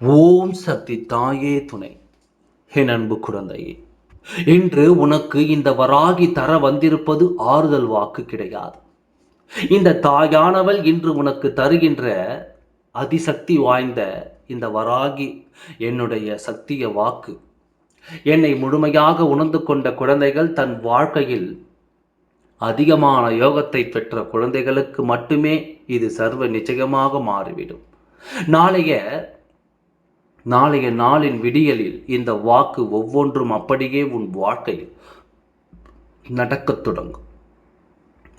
ஓம் சக்தி தாயே துணை. என் அன்பு குழந்தையே, இன்று உனக்கு இந்த வராகி தர வந்திருப்பது ஆறுதல் வாக்கு கிடையாது. இந்த தாயானவள் இன்று உனக்கு தருகின்ற அதிசக்தி வாய்ந்த இந்த வராகி என்னுடைய சத்திய வாக்கு. என்னை முழுமையாக உணர்ந்து கொண்ட குழந்தைகள் தன் வாழ்க்கையில் அதிகமான யோகத்தை பெற்ற குழந்தைகளுக்கு மட்டுமே இது சர்வ நிச்சயமாக மாறிவிடும். நாளைய நாளின் விடியலில் இந்த வாக்கு ஒவ்வொன்றும் அப்படியே உன் வாழ்க்கையில் நடக்கத் தொடங்கும்.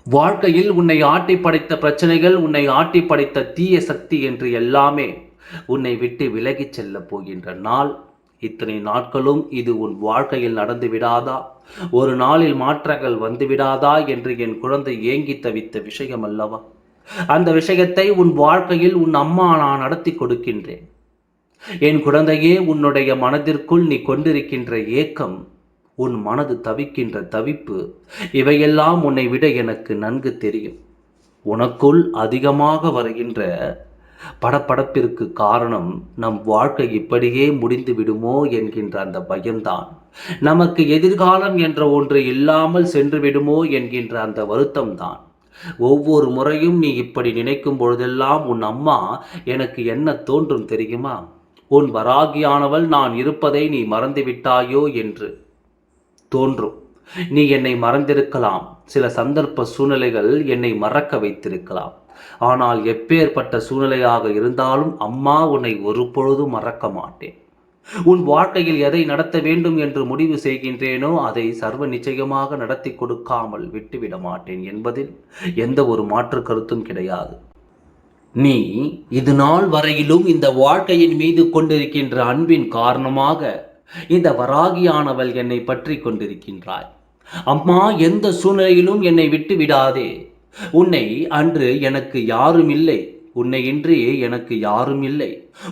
வாழ்க்கையில் உன்னை ஆட்டி படைத்த பிரச்சனைகள், உன்னை ஆட்டி படைத்த தீய சக்தி என்று எல்லாமே உன்னை விட்டு விலகிச் செல்ல போகின்ற நாள். இத்தனை நாட்களும் இது உன் வாழ்க்கையில் நடந்து விடாதா, ஒரு நாளில் மாற்றங்கள் வந்து விடாதா என்று என் குழந்தை ஏங்கி தவித்த விஷயம் அல்லவா? அந்த விஷயத்தை உன் வாழ்க்கையில் உன் அம்மா நான் நடத்தி கொடுக்கின்றேன். என் குழந்தையே, உன்னுடைய மனதிற்குள் நீ கொண்டிருக்கின்ற ஏக்கம், உன் மனது தவிக்கின்ற தவிப்பு, இவையெல்லாம் உன்னை விட எனக்கு நன்கு தெரியும். உனக்குள் அதிகமாக வருகின்ற படப்படப்பிற்கு காரணம் நம் வாழ்க்கை இப்படியே முடிந்து விடுமோ என்கின்ற அந்த பயம்தான். நமக்கு எதிர்காலம் என்ற ஒன்று இல்லாமல் சென்று விடுமோ என்கின்ற அந்த வருத்தம்தான். ஒவ்வொரு முறையும் நீ இப்படி நினைக்கும் பொழுதெல்லாம் உன் அம்மா எனக்கு என்ன தோன்றும் தெரியுமா? உன் வராகியானவள் நான் இருப்பதை நீ மறந்துவிட்டாயோ என்று தோன்றும். நீ என்னை மறந்திருக்கலாம், சில சந்தர்ப்ப சூழ்நிலைகள் என்னை மறக்க வைத்திருக்கலாம். ஆனால் எப்பேற்பட்ட சூழ்நிலையாக இருந்தாலும் அம்மா உன்னை ஒரு பொழுதும் மறக்க மாட்டேன். உன் வாழ்க்கையில் எதை நடத்த வேண்டும் என்று முடிவு செய்கின்றேனோ அதை சர்வ நிச்சயமாக நடத்தி கொடுக்காமல் விட்டுவிட மாட்டேன் என்பதில் எந்த ஒரு மாற்று கருத்தும் கிடையாது. நீ இது நாள் வரையிலும் இந்த வாழ்க்கையின் மீது கொண்டிருக்கின்ற அன்பின் காரணமாக இந்த வராகியானவள் என்னை பற்றி கொண்டிருக்கின்றாய். அம்மா, எந்த சூழ்நிலையிலும் என்னை விட்டு விடாதே. உன்னை அன்று எனக்கு யாரும் இல்லை, உன்னை இன்றி எனக்கு யாரும் இல்லை.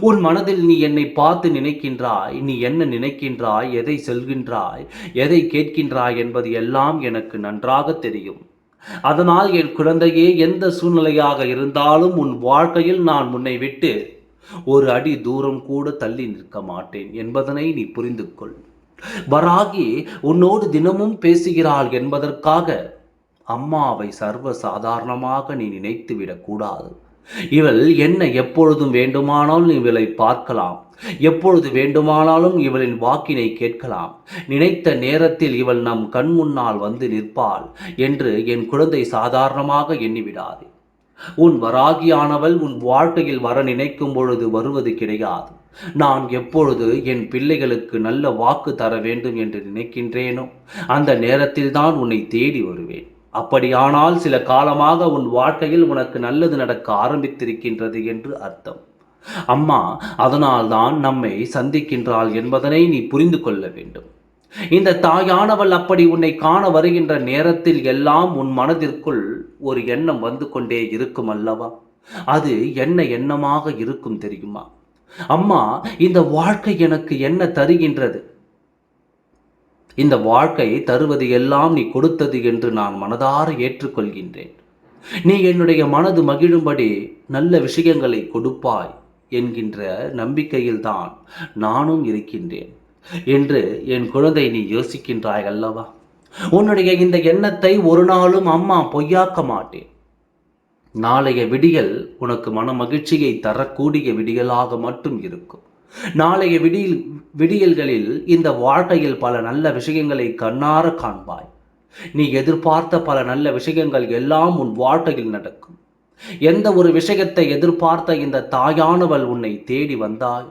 உன் மனதில் நீ என்னை பார்த்து நினைக்கின்றாய், நீ என்ன நினைக்கின்றாய், எதை சொல்கின்றாய், எதை கேட்கின்றாய் என்பது எல்லாம் எனக்கு நன்றாக தெரியும். அதனால் என் குழந்தையே, எந்த சூழ்நிலையாக இருந்தாலும் உன் வாழ்க்கையில் நான் உன்னை விட்டு ஒரு அடி தூரம் கூட தள்ளி நிற்க மாட்டேன் என்பதனை நீ புரிந்து கொள். வராகி உன்னோடு தினமும் பேசுகிறாள் என்பதற்காக அம்மாவை சர்வ சாதாரணமாக நீ நினைத்து விடக்கூடாது. இவள் என்ன எப்பொழுதும் வேண்டுமானாலும் இவளை பார்க்கலாம், எப்பொழுது வேண்டுமானாலும் இவளின் வாக்கினை கேட்கலாம், நினைத்த நேரத்தில் இவள் நம் கண் முன்னால் வந்து நிற்பாள் என்று என் குழந்தை சாதாரணமாக எண்ணிவிடாது. உன் வராகியானவள் உன் வாழ்க்கையில் வர நினைக்கும் பொழுது வருவது கிடையாது. நான் எப்பொழுது என் பிள்ளைகளுக்கு நல்ல வாக்கு தர வேண்டும் என்று நினைக்கின்றேனோ அந்த நேரத்தில் தான் உன்னை தேடி வருவேன். அப்படியானால் சில காலமாக உன் வாழ்க்கையில் உனக்கு நல்லது நடக்க ஆரம்பித்திருக்கின்றது என்று அர்த்தம். அம்மா அதனால்தான் நம்மை சந்திக்கின்றாள் என்பதனை நீ புரிந்து கொள்ள வேண்டும். இந்த தாயானவள் அப்படி உன்னை காண வருகின்ற நேரத்தில் எல்லாம் உன் மனதிற்குள் ஒரு எண்ணம் வந்து கொண்டே இருக்கும் அல்லவா? அது என்ன எண்ணமாக இருக்கும் தெரியுமா? அம்மா, இந்த வாழ்க்கை எனக்கு என்ன தருகின்றது? இந்த வாழ்க்கை தருவது எல்லாம் நீ கொடுத்தது என்று நான் மனதார ஏற்றுக்கொள்கின்றேன். நீ என்னுடைய மனது மகிழும்படி நல்ல விஷயங்களை கொடுப்பாய் என்கின்ற நம்பிக்கையில்தான் நானும் இருக்கின்றேன் என்று என் குழந்தை நீ யோசிக்கின்றாய் அல்லவா? உன்னுடைய இந்த எண்ணத்தை ஒரு நாளும் அம்மா பொய்யாக்க மாட்டேன். நாளைய விடியல் உனக்கு மன மகிழ்ச்சியை தரக்கூடிய விடியலாக மட்டும் இருக்கும். நாளைய விடியல்களில் இந்த வாழ்க்கையில் பல நல்ல விஷயங்களை கண்ணார காண்பாய். நீ எதிர்பார்த்த பல நல்ல விஷயங்கள் எல்லாம் உன் வாழ்க்கையில் நடக்கும். எந்த ஒரு விஷயத்தை எதிர்பார்த்த இந்த தாயானவள் உன்னை தேடி வந்தாய்,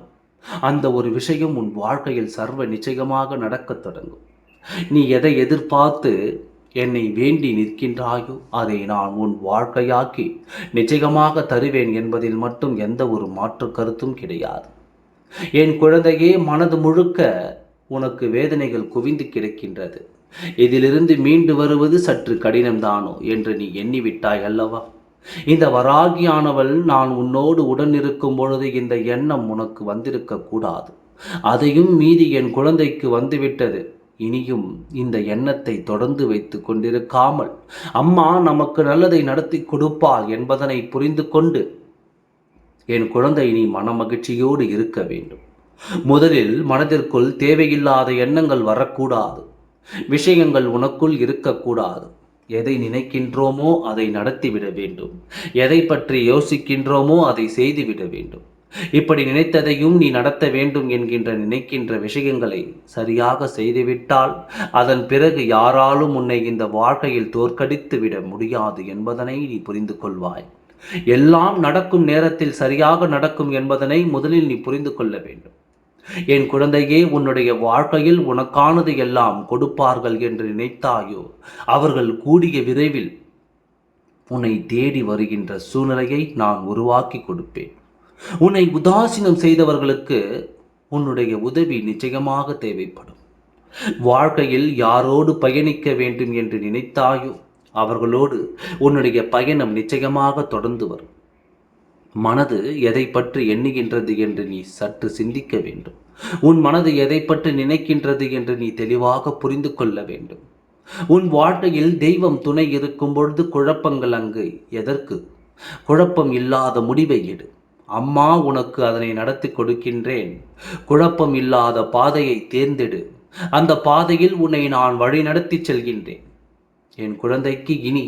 அந்த ஒரு விஷயம் உன் வாழ்க்கையில் சர்வ நிச்சயமாக நடக்கத் தொடங்கும். நீ எதை எதிர்பார்த்து என்னை வேண்டி நிற்கின்றாயோ அதை நான் உன் வாழ்க்கையாக்கி நிச்சயமாக தருவேன் என்பதில் மட்டும் எந்த ஒரு மாற்று கருத்தும் கிடையாது. என் குழந்தையே, மனது முழுக்க உனக்கு வேதனைகள் குவிந்து கிடக்கின்றது. இதிலிருந்து மீண்டு வருவது சற்று கடினம்தானோ என்று நீ எண்ணிவிட்டாய் அல்லவா? இந்த வராகியானவள் நான் உன்னோடு உடன் இருக்கும் பொழுது இந்த எண்ணம் உனக்கு வந்திருக்க கூடாது. அதையும் மீறி என் குழந்தைக்கு வந்துவிட்டது. இனியும் இந்த எண்ணத்தை தொடர்ந்து வைத்து கொண்டிருக்காமல் அம்மா நமக்கு நல்லதை நடத்தி கொடுப்பாள் என்பதனை புரிந்து கொண்டு என் குழந்தை, நீ மனமகிழ்ச்சியோடு இருக்க வேண்டும். முதலில் மனதிற்குள் தேவையில்லாத எண்ணங்கள் வரக்கூடாது. விஷயங்கள் உனக்குள் இருக்கக்கூடாது. எதை நினைக்கின்றோமோ அதை நடத்திவிட வேண்டும். எதை பற்றி யோசிக்கின்றோமோ அதை செய்துவிட வேண்டும். இப்படி நினைத்ததையும் நீ நடத்த வேண்டும் என்கின்ற நினைக்கின்ற விஷயங்களை சரியாக செய்துவிட்டால் அதன் பிறகு யாராலும் உன்னை இந்த வாழ்க்கையில் தோற்கடித்து விட முடியாது என்பதனை நீ புரிந்து கொள்வாய். எல்லாம் நடக்கும் நேரத்தில் சரியாக நடக்கும் என்பதனை முதலில் நீ புரிந்து கொள்ள வேண்டும். என் குழந்தையே, உன்னுடைய வாழ்க்கையில் உனக்கானது எல்லாம் கொடுப்பார்கள் என்று நினைத்தாயோ, அவர்கள் கூடிய விரைவில் உன்னை தேடி வருகின்ற சூழ்நிலையை நான் உருவாக்கி கொடுப்பேன். உன்னை உதாசீனம் செய்தவர்களுக்கு உன்னுடைய உதவி நிச்சயமாக தேவைப்படும். வாழ்க்கையில் யாரோடு பயணிக்க வேண்டும் என்று நினைத்தாயோ, அவர்களோடு உன்னுடைய பயணம் நிச்சயமாக தொடர்ந்து வரும். மனது எதை பற்றி எண்ணுகின்றது என்று நீ சற்று சிந்திக்க வேண்டும். உன் மனது எதை பற்றி நினைக்கின்றது என்று நீ தெளிவாக புரிந்து கொள்ள வேண்டும். உன் வாழ்க்கையில் தெய்வம் துணை இருக்கும் பொழுது குழப்பங்கள் அங்கு எதற்கு? குழப்பம் இல்லாத முடிவை எடு. அம்மா உனக்கு அதனை நடத்தி கொடுக்கின்றேன். குழப்பம் இல்லாத பாதையை தேர்ந்தெடு. அந்த பாதையில் உன்னை நான் வழி நடத்தி செல்கின்றேன். என் குழந்தைக்கு இனி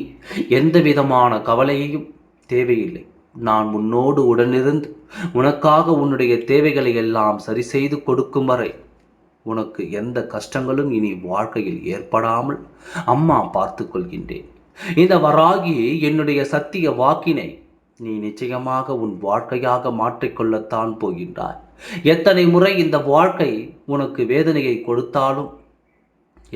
எந்த விதமான கவலையையும் தேவையில்லை. நான் உன்னோடு உடனிருந்து உனக்காக உன்னுடைய தேவைகளை எல்லாம் சரி செய்து கொடுக்கும் வரை உனக்கு எந்த கஷ்டங்களும் இனி வாழ்க்கையில் ஏற்படாமல் அம்மா பார்த்து கொள்கின்றேன். இந்த வராகி என்னுடைய சத்திய வாக்கினை நீ நிச்சயமாக உன் வாழ்க்கையாக மாற்றிக்கொள்ளத்தான் போகின்றாய். எத்தனை முறை இந்த வாழ்க்கை உனக்கு வேதனையை கொடுத்தாலும்,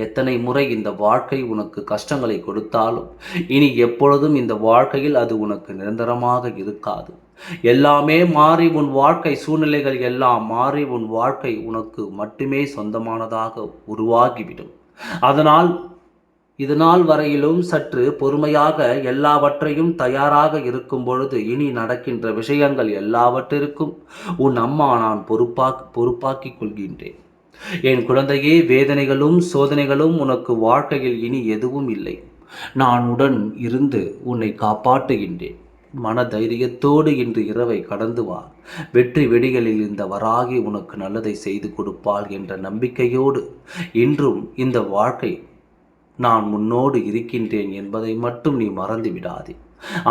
எத்தனை முறை இந்த வாழ்க்கை உனக்கு கஷ்டங்களை கொடுத்தாலும், இனி எப்பொழுதும் இந்த வாழ்க்கையில் அது உனக்கு நிரந்தரமாக இருக்காது. எல்லாமே மாறி உன் வாழ்க்கை சூழ்நிலைகள் எல்லாம் மாறி உன் வாழ்க்கை உனக்கு மட்டுமே சொந்தமானதாக உருவாகிவிடும். அதனால் இதுநாள் வரையிலும் சற்று பொறுமையாக எல்லாவற்றையும் தயாராக இருக்கும் பொழுது இனி நடக்கின்ற விஷயங்கள் எல்லாவற்றிற்கும் உன் அம்மா நான் பொறுப்பாக்கிக் கொள்கின்றேன். என் குழந்தையே, வேதனைகளும் சோதனைகளும் உனக்கு வாழ்க்கையில் இனி எதுவும் இல்லை. நான் உடன் இருந்து உன்னை காப்பாற்றுகின்றேன். மன தைரியத்தோடு இன்று இரவை கடந்து வா. வெற்றி வெடிகளில் இந்த வராகி உனக்கு நல்லதை செய்து கொடுப்பாள் என்ற நம்பிக்கையோடு இன்றும் இந்த வாழ்க்கை நான் முன்னோடு இருக்கின்றேன் என்பதை மட்டும் நீ மறந்து விடாதே.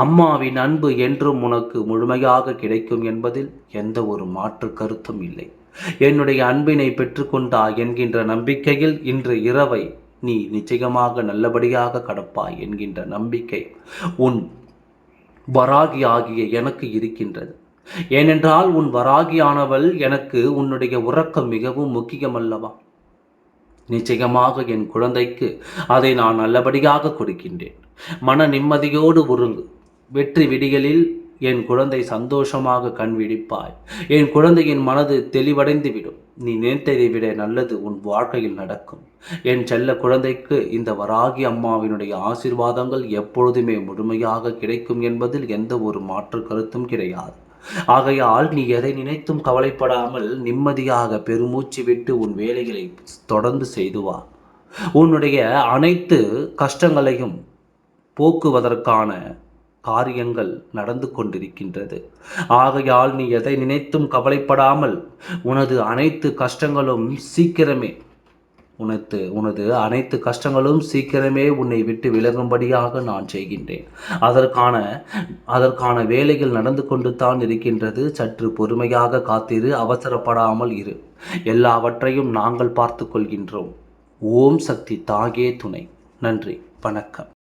அம்மாவின் அன்பு என்றும் உனக்கு முழுமையாக கிடைக்கும் என்பதில் எந்த ஒரு மாற்று கருத்தும் இல்லை. என்னுடைய அன்பினை பெற்றுக்கொண்டாய் என்கின்ற நம்பிக்கையில் இன்று இரவை நீ நிச்சயமாக நல்லபடியாக கடப்பாய் என்கின்ற நம்பிக்கை உன் வராகி ஆகிய எனக்கு இருக்கின்றது. ஏனென்றால் உன் வராகியானவள் எனக்கு உன்னுடைய உறக்கம் மிகவும் முக்கியமல்லவா? நிச்சயமாக என் குழந்தைக்கு அதை நான் நல்லபடியாக கொடுக்கின்றேன். மன நிம்மதியோடு உருங்கு. வெற்றி விடிகளில் என் குழந்தை சந்தோஷமாக கண் விழிப்பாய். என் குழந்தையின் மனது தெளிவடைந்து விடும். நீ நினைத்ததை விட நல்லது உன் வாழ்க்கையில் நடக்கும். என் செல்ல குழந்தைக்கு இந்த வராகி அம்மாவினுடைய ஆசீர்வாதங்கள் எப்பொழுதுமே முழுமையாக கிடைக்கும் என்பதில் எந்த ஒரு மாற்று கருத்தும் கிடையாது. ஆகையால் நீ எதை நினைத்தும் கவலைப்படாமல் நிம்மதியாக பெருமூச்சு விட்டு உன் வேலைகளை தொடர்ந்து செய்து வா. உன்னுடைய அனைத்து கஷ்டங்களையும் போக்குவதற்கான காரியங்கள் நடந்து கொண்டிருக்கின்றது. ஆகையால் நீ எதை நினைத்தும் கவலைப்படாமல் உனது அனைத்து கஷ்டங்களும் சீக்கிரமே உனது அனைத்து கஷ்டங்களும் சீக்கிரமே உன்னை விட்டு விலகும்படியாக நான் செய்கின்றேன். அதற்கான வேலைகள் நடந்து கொண்டு தான் இருக்கின்றது. சற்று பொறுமையாக காத்திரு, அவசரப்படாமல் இரு. எல்லாவற்றையும் நாங்கள் பார்த்து கொள்கின்றோம். ஓம் சக்தி தாகே துணை. நன்றி, வணக்கம்.